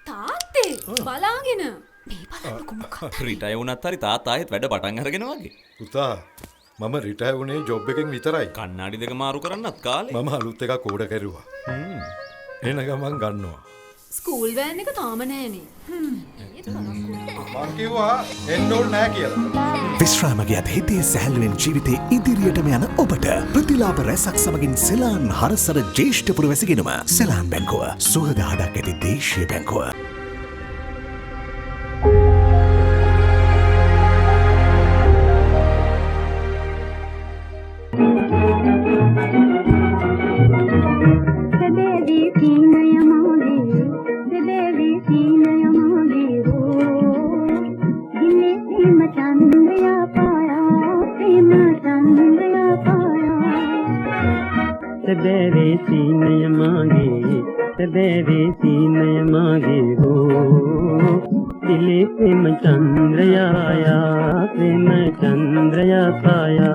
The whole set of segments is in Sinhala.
තාත්තේ බලාගෙන මේ බලන්නකො මොකක්ද රිටයර් වුණත් හරි තාත්තා ආයෙත් වැඩ පටන් අරගෙන වගේ. පුතා මම රිටයර් වුණේ ජොබ් එකෙන් විතරයි. කන්නඩි දෙක මාරු කරන්නත් කාලේ. මම අලුත් එකක් ඕඩර් කරුවා. එන ගමන් ගන්නවා. ස්කූල් වෑන් එක තාම නෑනේ. මං කිව්වා එන්න ඕනේ නෑ කියලා. විශ්‍රාමගියත් හිතේ සැහැල්ලුවෙන් ජීවිතේ ඉදිරියටම යන ඔබට ප්‍රතිලාභ රැසක් සමගින් සෙලාන් හරසර ජ්‍යෙෂ්ඨ පුරවැසිගෙනුම සෙලාන් බැංකුව සුවදාහඩක් ඇති දේශීය බැංකුව.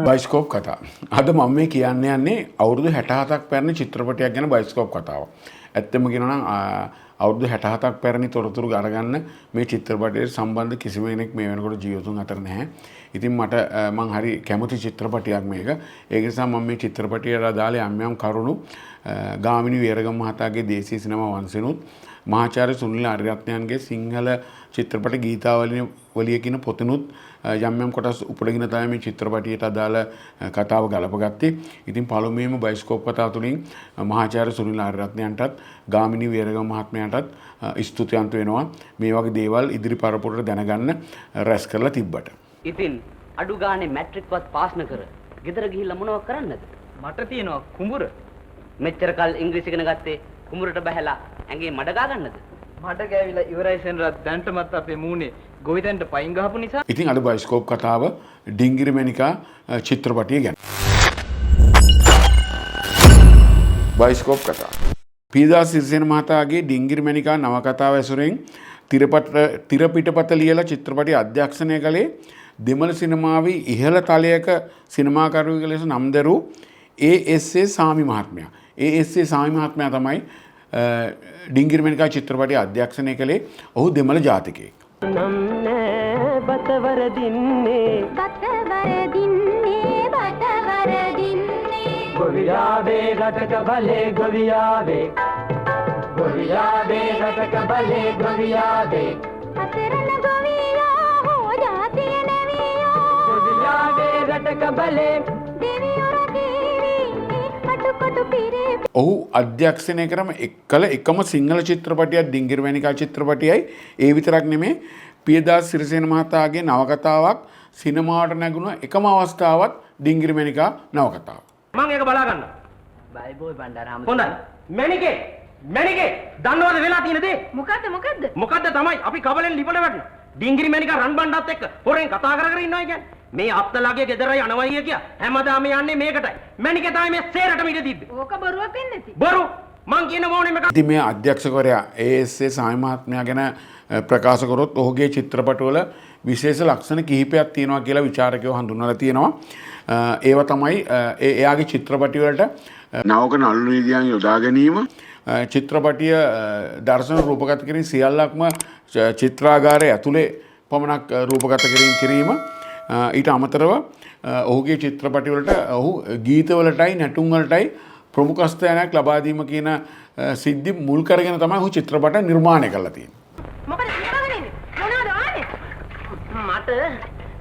බයිස්කෝප් කතා. අද මම මේ කියන්න යන්නේ අවුරුදු 67ක් පැරණි චිත්‍රපටයක් ගැන බයිස්කෝප් කතාවක්. ඇත්තම කියනවා නම් අවුරුදු 67ක් පැරණි තොරතුරු අරගන්න මේ චිත්‍රපටයට සම්බන්ධ කිසිම කෙනෙක් මේ වෙනකොට ජීවතුන් අතර නැහැ. ඉතින් මට මං හරි කැමති චිත්‍රපටයක් මේක. ඒ නිසා මම මේ චිත්‍රපටයට අදාළ යම් කරුණු ගාමිණී වීරගම මහතාගේ දේශීය සිනමා වංශෙනුත් මහාචාර්ය සුනිල් ආරියරත්නයන්ගේ සිංහල චිත්‍රපට ගීතාවලිය කියන පොතනුත් යම් කොටස් උපුටගෙන තමයි මේ චිත්‍රපටියට අදාළ කතාව ගලපගත්තේ. ඉතින් පළමුවෙන්ම බයිස්කෝප් කතාව තුළින් මහාචාර්ය සුනිල් ආරියරත්නයන්ටත් ගාමිණී වීරගම මහත්මයාටත් ස්තුතිවන්ත වෙනවා. මේ වගේ දේවල් ඉදිරි පරපුරට දැනගන්න රැස් කරලා තිබ්බට. ඉතින් අඩු ගානේ මැට්‍රික්වත් පාස් නොකර ගෙදර ගිහිල්ලා මොනව කරන්නද? මට තියෙනවා කුඹුර. මෙච්චර කල් ඉංග්‍රීසි ඉගෙන ගත්තේ කුඹුරට බහැලා ඇඟේ මඩ ගා ගන්නද? මට ගෑවිලා ඉවරයි සෙන්රත් දැන්ටමත් අපේ මූණේ ගොවිතැන්ට පයින් ගහපු නිසා. ඉතින් අද බයිස්කෝප් කතාව ඩිංගිරි මැණිකා චිත්‍රපටිය ගැන. බයිස්කෝප් කතාව. පීදාස් සිරිසේන මහතාගේ ඩිංගිරි මැණිකා නවකතාව ඇසුරෙන් තිරපිටපත ලියලා චිත්‍රපටි අධ්‍යක්ෂණය කළේ දෙමළ සිනමාවේ ඉහළ තලයක සිනමාකරුවෙකු ලෙස නම් දැරූ ඒ.එස්.ඒ. සාමි මහත්මයා. ඒ.එස්.ඒ. සාමි මහත්මයා තමයි ඩිංගිරි මැණිකා චිත්‍රපටි අධ්‍යක්ෂණය කළේ. ඔහු දෙමළ ජාතිකයෙක්. ගොවියාවේ රටක බලේ ගොවියාවේ ගොවියාවේ රටක බලේ ගොවියාවේ අතරන ගොවියා හෝ ජාතිය නෙවියෝ ගොවියාවේ රටක බලේ දෙවියෝ රදීවි අටුකොටු පිරේ. ඔහු අධ්‍යක්ෂණය කරම කළ එකම සිංහල චිත්‍රපටියක් ඩිංගිරි මැණිකා චිත්‍රපටියයි. ඒ විතරක් නෙමේ පියදාස් සිරිසේන මහතාගේ නවකතාවක් සිනමාවට නැගුණ එකම අවස්ථාවක් ඩිංගිරි මැණිකා නවකතාව. මම ඒක බලා ගන්නවා. බයි බෝයි බණ්ඩාරාම. හොඳයි. මැණිකේ දන්නවද වෙලා තියෙන දේ? මොකද්ද තමයි අපි කබලෙන් ලිපට වැටෙන. ඩිංගිරි මැණිකා රන් බණ්ඩාත් එක්ක හොරෙන් කතා කර ඉන්නවා කියන්නේ. මේ අත්තලාගේ ගෙදරයි යනවයි කිය හැමදාම යන්නේ මේකටයි. මැණිකේ තමයි මේ සේරටම ඉඳ තිබ්බේ. ඕක බොරුවක් වෙන්නේ නැති. බොරු. මං කියන මොනේ මේක. ඉතින් මේ අධ්‍යක්ෂකවරයා ඒ.එස්.ඒ. සාමි මහත්මයා ගැන ප්‍රකාශ කරොත් ඔහුගේ චිත්‍රපටවල විශේෂ ලක්ෂණ කිහිපයක් තියෙනවා කියලා විචාරකයෝ හඳුන්වලා තියෙනවා. ඒව තමයි එයාගේ චිත්‍රපටි වලට නවක නළු නිළියන් යොදා ගැනීම, චිත්‍රපටිය දර්ශන රූපගත කිරීම සියල්ලක්ම චිත්‍රාගාරය ඇතුලේ පමණක් රූපගත කිරීම. ඊට අමතරව ඔහුගේ චිත්‍රපටි වලට ඔහු ගීත වලටයි නැටුම් වලටයි ප්‍රමුඛ ස්ථානයක් ලබා දීම කියන සිද්ධි මුල් කරගෙන තමයි ඔහු චිත්‍රපට නිර්මාණය කරලා තියෙන්නේ. මොකද කියලාගෙන ඉන්නේ? මොනවද ආන්නේ? මට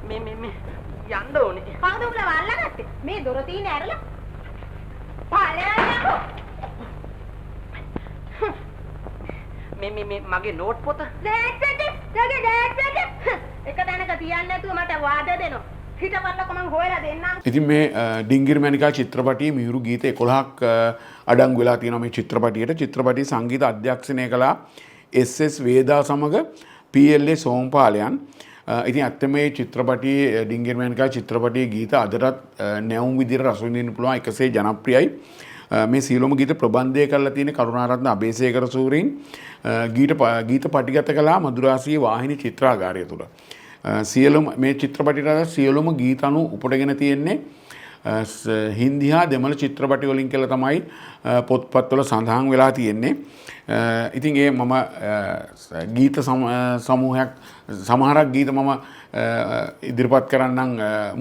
මේ යන්න ඕනේ. කවුද උඹලා අල්ලගත්තේ? මේ දොර තියෙන ඇරලා. පාලයන්කෝ. මේ මගේ නෝට් පොත. දැක්කද? එක තැනක තියන්නේ නැතුව මට වාද දෙනවා. හිටපල්ලක මං හොයලා දෙන්නම්. ඉතින් මේ ඩිංගිරි මැණිකා චිත්‍රපටියේ මියුරු ගීත 11ක් අඩංගු වෙලා තියෙනවා මේ චිත්‍රපටියට. චිත්‍රපටි සංගීත අධ්‍යක්ෂණය කළා එස්.එස්. වේදා සමග පී.එල්.ඒ. සෝම්පාලයන්. ඉතින් ඇත්තම මේ චිත්‍රපටියේ ඩිංගිරි මැණිකා චිත්‍රපටියේ ගීත අදටත් නැවුම් විදිහට රස විඳින්න පුළුවන් එකසේ ජනප්‍රියයි. මේ සීලොම ගීත ප්‍රබන්ධය කරලා තියෙන කරුණාරත්න අබේසේකර සූරීන් ගීත පටිගත කළා මధుරාසියේ වාහිනී චිත්‍රාගාරය තුල. සියලුම මේ චිත්‍රපටියට සියලුම ගීත අනු උපුටගෙන තියෙන්නේ හින්දි හා දෙමළ චිත්‍රපටි වලින් කියලා තමයි පොත්පත්වල සඳහන් වෙලා තියෙන්නේ. ඉතින් ඒ මම ගීත සමූහයක් සමහරක් ගීත මම ඉදිරිපත් කරන්නම්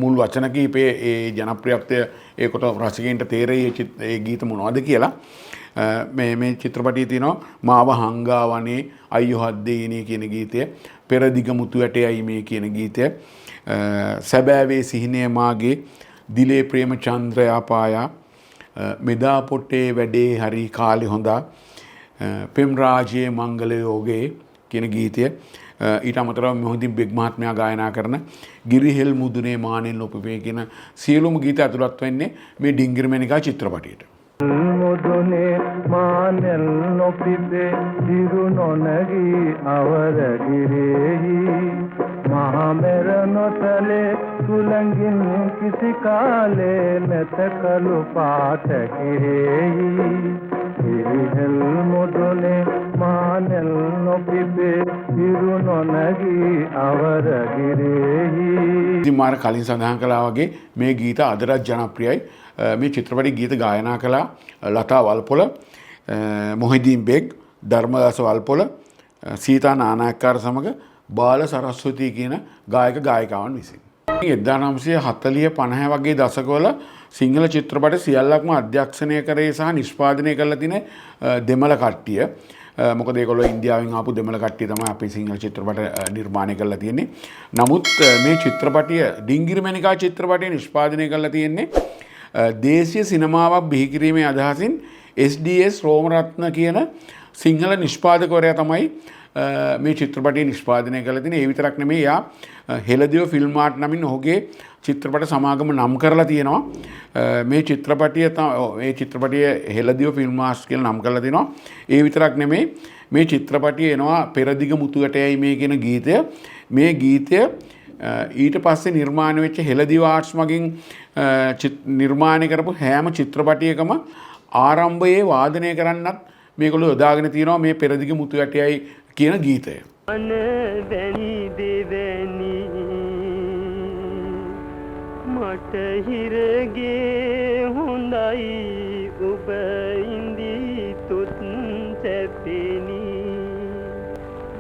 මුල් වචන කිහිපේ ඒ ජනප්‍රියත්වය ඒකට රසිකයින්ට තේරෙයි ඒ ගීත මොනවද කියලා. මේ චිත්‍රපටියේ තියෙනවා මාව හංගාවනේ අයියෝ හද්දේනේ කියන ගීතය, පෙරදිග මුතු ඇටයයි මේ කියන ගීතය, සැබෑවේ සිහිනය මාගේ, දිලේ ප්‍රේමචන්ද්‍රයා පායා, මෙදා පොටේ වැඩේ හරි කාලේ හොඳා, පෙම් රාජයේ මංගල යෝගේ කියන ගීතය, ඊට අමතරව මොහොතින් බෙග් මහත්මයා ගායනා කරන ගිරිහෙල් මුදුනේ මානෙන් ලොපුපේ කියන සියලුම ගීත ඇතුළත් වෙන්නේ මේ ඩිංගිරිමැණිකා චිත්‍රපටයට. මුදුනේ මානෙල් නොපිපේ දිරු නොනගී අවරගිරෙහි මහමෙර නොතලේ සුලංගින් කිසි කාලේ නැත කළු පාට කිරෙහි ගිරිහෙල් මුදුනේ මානෙල් නොපිපේ දිරු නොනගී අවරගිරෙහි. ඉතින් මාර කලින් සඳහන් කළා වගේ මේ ගීත අදටත් ජනප්‍රියයි. මේ චිත්‍රපටි ගීත ගායනා කළා ලතා වල්පොල, මොහිදීන් බෙග්, ධර්මදාස වල්පොල, සීතා නානායක්කාර සමග බාල සරස්වතී කියන ගායක ගායිකාවන් විසින්. 1940-50 වගේ දශකවල සිංහල චිත්‍රපට සියල්ලක්ම අධ්‍යක්ෂණය කරේ සහ නිෂ්පාදනය කරලා තියෙන දෙමළ කට්ටිය. මොකද ඒගොල්ලෝ ඉන්දියාවෙන් ආපු දෙමළ කට්ටිය තමයි අපේ සිංහල චිත්‍රපට නිර්මාණය කරලා තියෙන්නේ. නමුත් මේ චිත්‍රපටිය ඩිංගිරිමැණිකා චිත්‍රපටය නිෂ්පාදනය කරලා තියෙන්නේ දේශීය සිනමාවක් බිහි කිරීමේ අදහසින් SDS රෝමරත්න කියන සිංහල නිෂ්පාදකවරයා තමයි මේ චිත්‍රපටය නිෂ්පාදනය කරලා තියෙන්නේ. ඒ විතරක් නෙමෙයි, යා හෙළදිව ෆිල්ම් ආර්ට් නමින් ඔහුගේ චිත්‍රපට සමාගම නම් කරලා තියෙනවා. මේ චිත්‍රපටිය හෙළදිව ෆිල්ම් ආර්ට්ස් කියලා නම් කරලා තියෙනවා. ඒ විතරක් නෙමෙයි, මේ චිත්‍රපටිය එනවා පෙරදිග මුතු ඇටයයි මේ කියන ගීතය. මේ ගීතය ඊට පස්සේ නිර්මාණය වෙච්ච හෙළදිව ආර්ට්ස් මගින් නිර්මාණය කරපු හැම චිත්‍රපටියකම ආරම්භයේ වාදනය කරන්නත් මේගොල්ලෝ යොදාගෙන තියෙනවා මේ පෙරදිග මුතු ඇටයයි කියන ගීතය. අනවැනි දෙවැනි මට හිරගේ හොඳයි ඔබ ඉඳි තුත් සැපෙනි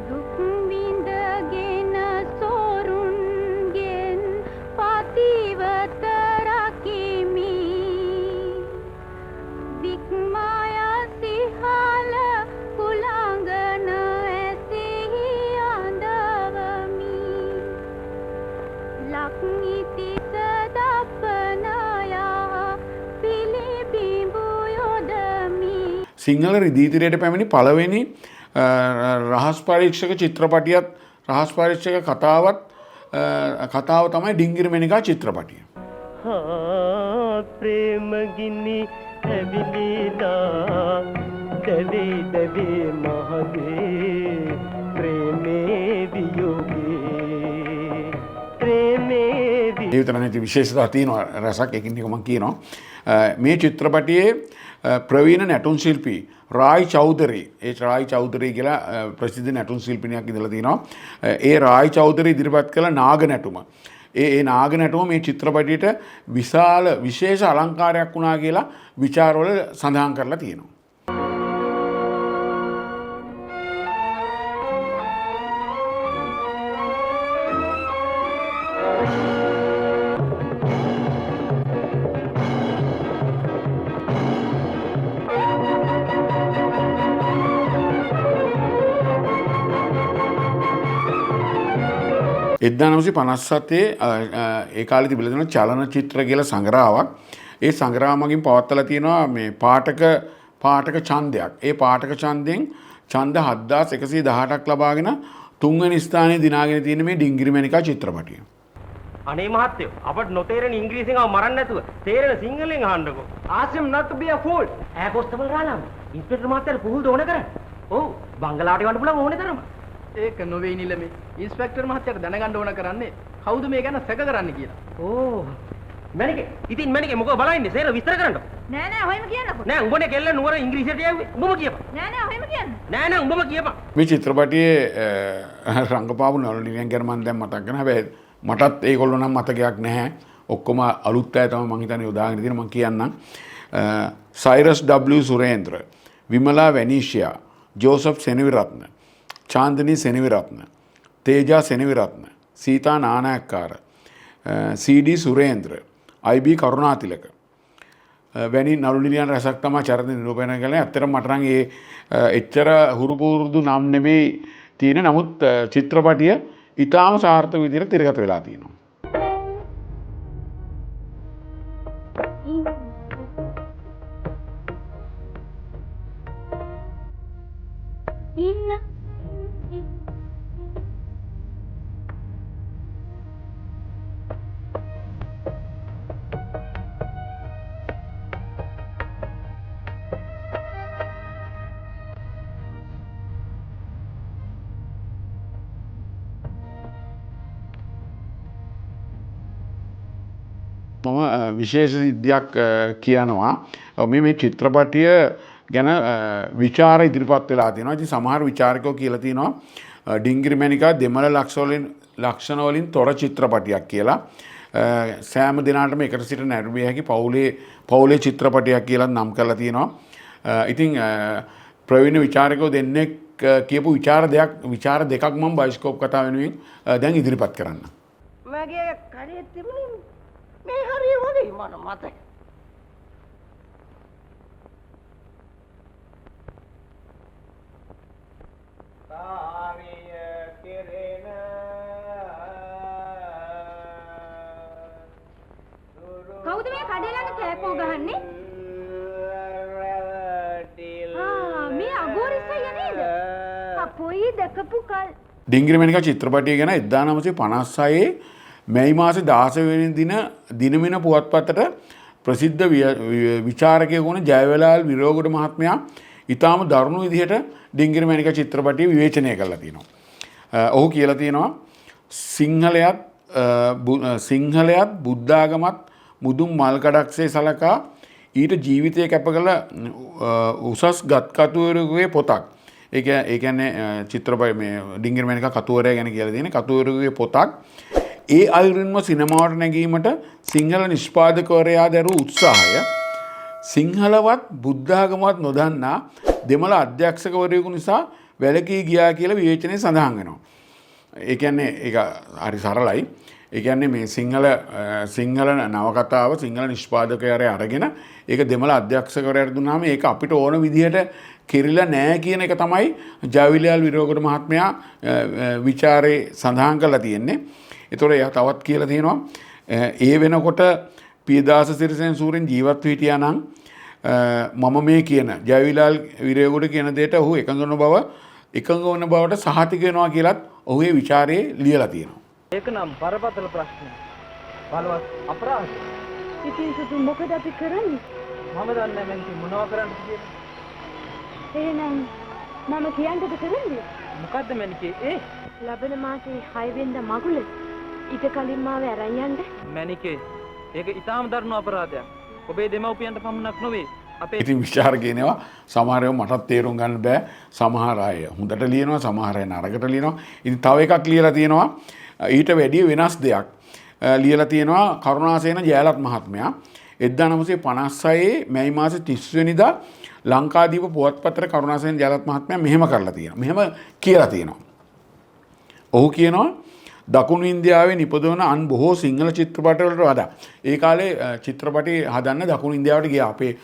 දුක් විඳගෙන සොරුන්ගෙන් පතිවත රකිමි දික්මායා සිහල කුලංගන ඇසෙහි අඳවමි ලක්නිති සදප්පනයා පිළිබිඹු යොදමි. සිංහල රිදීතිරයට පැමිණි පළවෙනි රහස් පරීක්ෂක චිත්‍රපටියත් රහස් පරීක්ෂක කතාව තමයි ඩිංගිරිමැණිකා චිත්‍රපටිය. ප්‍රේමගිනි ඇවිලිලා දැවී දැවී මහගේ ප්‍රේමේ වියෝගේ ප්‍රේමේ ඒ විතර නැති විශේෂතා තියෙනවා රසක්. එකින් එක මම කියනවා මේ චිත්‍රපටියේ ප්‍රවීණ නැටුම් ශිල්පී රායි චෞධරි, ඒ රායි චෞධරි කියලා ප්‍රසිද්ධ නැටුම් ශිල්පිනියක් ඉඳලා තිනවා. ඒ රායි චෞධරි ඉදිරිපත් කළ නාග නැටුම, ඒ නාග නැටුම මේ චිත්‍රපටියට විශාල විශේෂ අලංකාරයක් වුණා කියලා විචාරවල සඳහන් කරලා තියෙනවා. එදදානවසි 57 ඒ කාලේ තිබිලා තියෙන චලනචිත්‍ර කියලා සංග්‍රහාවක්. ඒ සංග්‍රහය මගින් පවත්වලා තියෙනවා මේ පාඨක ඡන්දයක්. ඒ පාඨක ඡන්දයෙන් ඡන්ද 7118ක් ලබාගෙන තුන්වෙනි ස්ථානයේ දිනාගෙන තියෙන මේ ඩිංගිරිමැණිකා චිත්‍රපටිය. අනේ මහත්තයෝ අපට නොතේරෙන ඉංග්‍රීසියෙන් අව මරන්න නැතුව තේරෙන සිංහලෙන් අහන්නකෝ. Ask him not to be a fool. කොස්තබල් රාලම් ඉන්ස්පෙක්ටර් මහත්තයාට පුහුල් දෝන කරන්න. ඔව් බංගලාවට යන්න පුළුවන් ඕනේ තරම. ඒක නොවේ නිලමේ. ඉන්ස්පෙක්ටර් මහත්තයාට දැනගන්න ඕන කරන්නේ කවුද මේ ගැන සැක කරන්නේ කියලා. ඕ මැනිකේ ඉතින් මැනිකේ මොකෝ බලන්නේ සේර විස්තර කරන්නකෝ. නෑ නෑ ඔහෙම කියන්නකෝ. නෑ උඹනේ කෙල්ල නුවර ඉංග්‍රීසියට යව්වේ. උඹම කියපන්. නෑ නෑ ඔහෙම කියන්න. නෑ උඹම කියපන්. මේ චිත්‍රපටියේ රංගපාපු නළුනියන් ගැන මම දැන් මතක් කරනවා. හැබැයි මටත් ඒගොල්ලෝ නම් මතකයක් නැහැ. ඔක්කොම අලුත් අය තමයි මම හිතන්නේ යොදාගෙන තියෙන. මම කියන්නම් Cyrus W Surendra, Vimala Venetia, Joseph Seneviratne, Chandani Seneviratne, Teja Seneviratne, Sita Nanayakkara, CD Surendra, IB Karunathilaka වැනි නළු නිලියන් රසක් තමයි චරිත නිරූපණය කළේ. ඇත්තටම මට නම් ඒ එච්චර හුරු පුරුදු නම් නෙමෙයි තියෙන්නේ. නමුත් චිත්‍රපටිය ඊටාම සාර්ථක විදිහට තිරගත වෙලා තියෙනවා. මම විශේෂ සිද්ධියක් කියනවා. මේ චිත්‍රපටිය ගැන විචාර ඉදිරිපත් වෙලා තියෙනවා. ඉතින් සමහර විචාරකයෝ කියලා තියෙනවා ඩිංගිරි මැණිකා දෙමළ ලක්ෂණ වලින් තොර චිත්‍රපටියක් කියලා. සෑම දිනාටම එකට සිට නැරඹිය හැකි පවුලේ චිත්‍රපටියක් කියලා නම් කරලා තියෙනවා. ඉතින් ප්‍රවීණ විචාරකයෝ දෙන්නෙක් කියපු විචාර දෙකක් මම බයිස්කෝප් කතා වෙනුවෙන් දැන් ඉදිරිපත් කරන්න. මගේ කරේ තිබුණේ මේ හරිය වගේ මට මතක. කවුද මේ කඩේ ළඟ කෑකෝ ගහන්නේ? මේ අගෝරිසය නේද? අපොයි දැකපු කල්. ඩිංගිරි මැණිකා චිත්‍රපටිය ගැන 1956 මැයි මාසේ 16 වෙනි දිනමින පුවත්පතට ප්‍රසිද්ධ විචාරකයෙකු වුණ ජයවලාල් විරෝගොඩ මහත්මයා ඊටාම දරුණු විදිහට ඩිංගිරි මැණිකා චිත්‍රපටිය විවේචනය කරලා තියෙනවා. ඔහු කියලා තියෙනවා සිංහලයත් බුද්ධාගමත් මුදුන් මල් කඩක්සේ සලකා ඊට ජීවිතය කැප කළ උසස් ගත්කතුවරයෙකුගේ පොතක්. ඒ කියන්නේ චිත්‍රපටයේ මේ ඩිංගිරි මැණිකා කතුවරයා ගැන කියලා තියෙන කතුවරයෙකුගේ පොතක්. ඒ අයුරින්ම සිනමාවට නැගීමට සිංහල නිෂ්පාදකවරයා දරූ උත්සාහය සිංහලවත් බුද්ධාගමවත් නොදන්නා දෙමළ අධ්‍යක්ෂකවරයෙකු නිසා වැළකී ගියා කියලා විවේචනයේ සඳහන් වෙනවා. ඒ කියන්නේ ඒක හරි සරලයි. ඒ කියන්නේ මේ සිංහල නවකතාව සිංහල නිෂ්පාදකවරයා අරගෙන ඒක දෙමළ අධ්‍යක්ෂකවරයාට දුන්නාම ඒක අපිට ඕන විදිහට කිරිලා නැහැ කියන එක තමයි ජයවිලාල් විරෝගොඩ මහත්මයා විචාරේ සඳහන් කරලා තියෙන්නේ. ඒතකොට එයා තවත් කියලා තියෙනවා ඒ වෙනකොට පියදාස සිරිසෙන් සූරෙන් ජීවත් හිටියා නම් මම මේ කියන ජයවිලාල් විරේගොඩ කියන දෙයට ඔහු එකඟ වන බවට සහතික වෙනවා කියලත් ඔහු ඒ විචාරයේ ලියලා තියෙනවා. ඒක නම් බරපතල ප්‍රශ්නයක්. බලවත් අපරාධ. ඉතින් සුදු මොකද අපි කරන්නේ? මම දන්නේ නැහැ මම මොනව කරන්නද කියලා. එහෙනම් මම කියන්නද කරන්නේ? මොකද්ද මැනිකේ? ලබන මාසේ 6 වෙනිදා මගුල ඊට කලින් මාව අරන් යන්න. මැනිකේ ඒක ඊටාම දරුණු අපරාධයක්. ඔබේ දෙමව්පියන්ට පමණක් නොවේ. ඉතින් විචාරකයනවා සමහර ඒවා මටත් තේරුම් ගන්න බෑ. සමහර අය හොඳට ලියනවා, සමහර අය නරකට ලියනවා. ඉතින් තව එකක් ලියලා තියෙනවා ඊට වැඩිය වෙනස් දෙයක්. ලියලා තියෙනවා කරුණාසේන ජයලත් මහත්මයා 1956 මැයි මාසේ 30 වෙනිදා ලංකාදීප පුවත්පතට කරුණාසේන ජයලත් මහත්මයා මෙහෙම කරලා තියෙනවා. මෙහෙම කියලා තියෙනවා. ඔහු කියනවා දකුණු ඉන්දියාවේ නිපදවන අන් බොහෝ සිංහල චිත්‍රපටවලට වඩා ඒ කාලේ චිත්‍රපටි හදන්න දකුණු ඉන්දියාවට ගියා. අපේ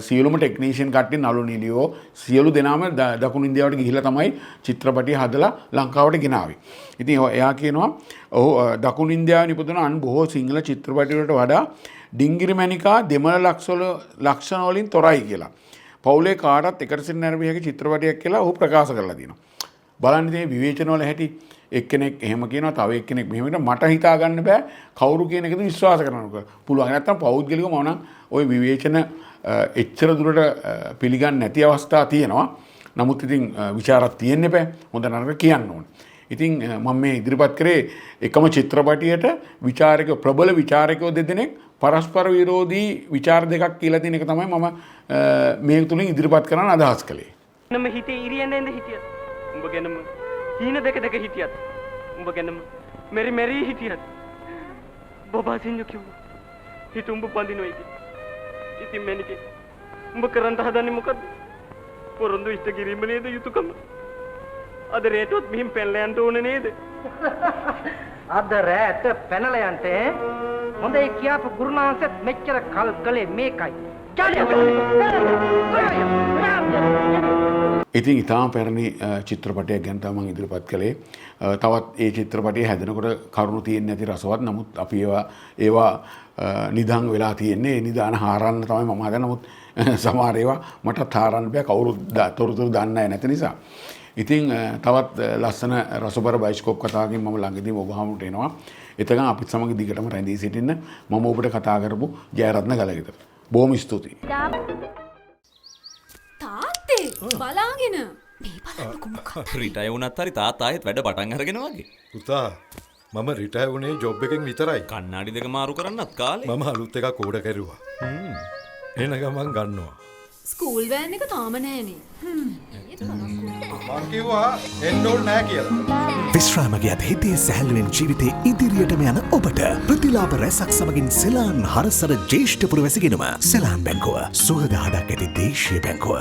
සියලුම ටෙක්නීෂියන් කට්ටිය නළු නිලියෝ සියලු දෙනාම දකුණු ඉන්දියාවට ගිහිල්ලා තමයි චිත්‍රපටි හදලා ලංකාවට ගෙනාවේ. ඉතින් එයා කියනවා ඔහු දකුණු ඉන්දියාවේ නිපදවන අන් බොහෝ සිංහල චිත්‍රපටවලට වඩා ඩිංගිරි මැණිකා දෙමළ ලක්ෂණ වලින් තොරයි කියලා. පවුලේ කාටත් එකට සිට නැරඹිය හැකි චිත්‍රපටයක් කියලා ඔහු ප්‍රකාශ කරලා තියෙනවා. බලන්න ඉතින් විවේචන වල හැටි එක්කෙනෙක් එහෙම කියනවා තව එක්කෙනෙක් මෙහෙම කියනවා මට හිතා ගන්න බෑ කවුරු කියන එකද විශ්වාස කරන්න පුළුවන්. නැත්තම් පෞද්ගලිකව මම නම් ওই විවේචන එච්චර දුරට පිළිගන්නේ නැති අවස්ථා තියෙනවා. නමුත් ඉතින් ਵਿਚාරක් තියෙන්න බෑ. හොඳ නරක කියන්න ඕනේ. ඉතින් මම මේ ඉදිරිපත් කරේ එකම චිත්‍රපටියට ප්‍රබල විචාරකයෝ දෙදෙනෙක් පරස්පර විරෝධී විචාර දෙකක් කියලා තියෙන එක තමයි මම මේ තුලින් ඉදිරිපත් කරන්න අදහස් කළේ. නම හිතේ ඉරියෙන්ද හිටියත් උඹ ගැනම සීන දෙක හිටියත් උඹ ගැනම මෙරි හිටියත් බබා සින්ජු කිව්වා හිතුඹ පඳිනවා ඉතින්. ඉතින් මෙනිකේ උඹ කරන්න හදන්නේ මොකද්ද? පොරොන්දු ඉෂ්ට කිරීම නේද යුතුයකම? අද රේටොත් මෙහින් පැනලා යන්න ඕනේ නේද? අද රැට පැනලා යන්න හොඳයි කියාපු ගුරුනාන්සෙත් මෙච්චර කල් කලේ මේකයි. ඉතින් ඉතාම පැරණි චිත්‍රපටයක් ගැන තමයි මම ඉදිරිපත් කළේ. තවත් ඒ චිත්‍රපටය හැදෙනකොට කරුණු තියෙන්නේ නැති රසවත්. නමුත් අපි ඒවා නිදන් වෙලා තියෙන්නේ. ඒ නිදාන හාරන්න තමයි මම හදන්නේ. නමුත් සමහර ඒවා මටත් හාරන්න බෑ. කවුරුත් තොරතුරු දන්නේ නැති නිසා. ඉතින් තවත් ලස්සන රසබර බයිස්කෝප් කතාවකින් මම ළඟදීම ඔබ හමුට එනවා. එතකන් අපිත් සමග දිගටම රැඳී සිටින්න. මම ඔබට කතා කරපු ජයරත්න ගලගෙදර. බොහොම ස්තුතියි. තාත්තේ බලාගෙන මේ බලන්නකො මොකක්ද රිටයර් වුණත් හරි තාත්තා ආයෙත් වැඩ පටන් අරගෙන වගේ. පුතා මම රිටයර් වුණේ ජොබ් එකෙන් විතරයි. කණ්ණාඩි දෙක මාරු කරන්නත් කාලේ. මම අලුත් එකක් ඕඩර් කරුවා. එන ගමන් ගන්නවා. ස්කූල් වෑන් එක තාම නෑනේ. මං කිව්වා එන්න ඕනේ නෑ කියලා. විශ්‍රාමගියත් හිතේ සැහැල්ලුවෙන් ජීවිතේ ඉදිරියටම යන ඔබට ප්‍රතිලාභ රැසක් සමගින් සෙලාන් හරසර ජ්‍යෙෂ්ඨ පුරවැසිගෙනුම සෙලාන් බැංකුව සුවදාඩක් ඇති දේශීය බැංකුව.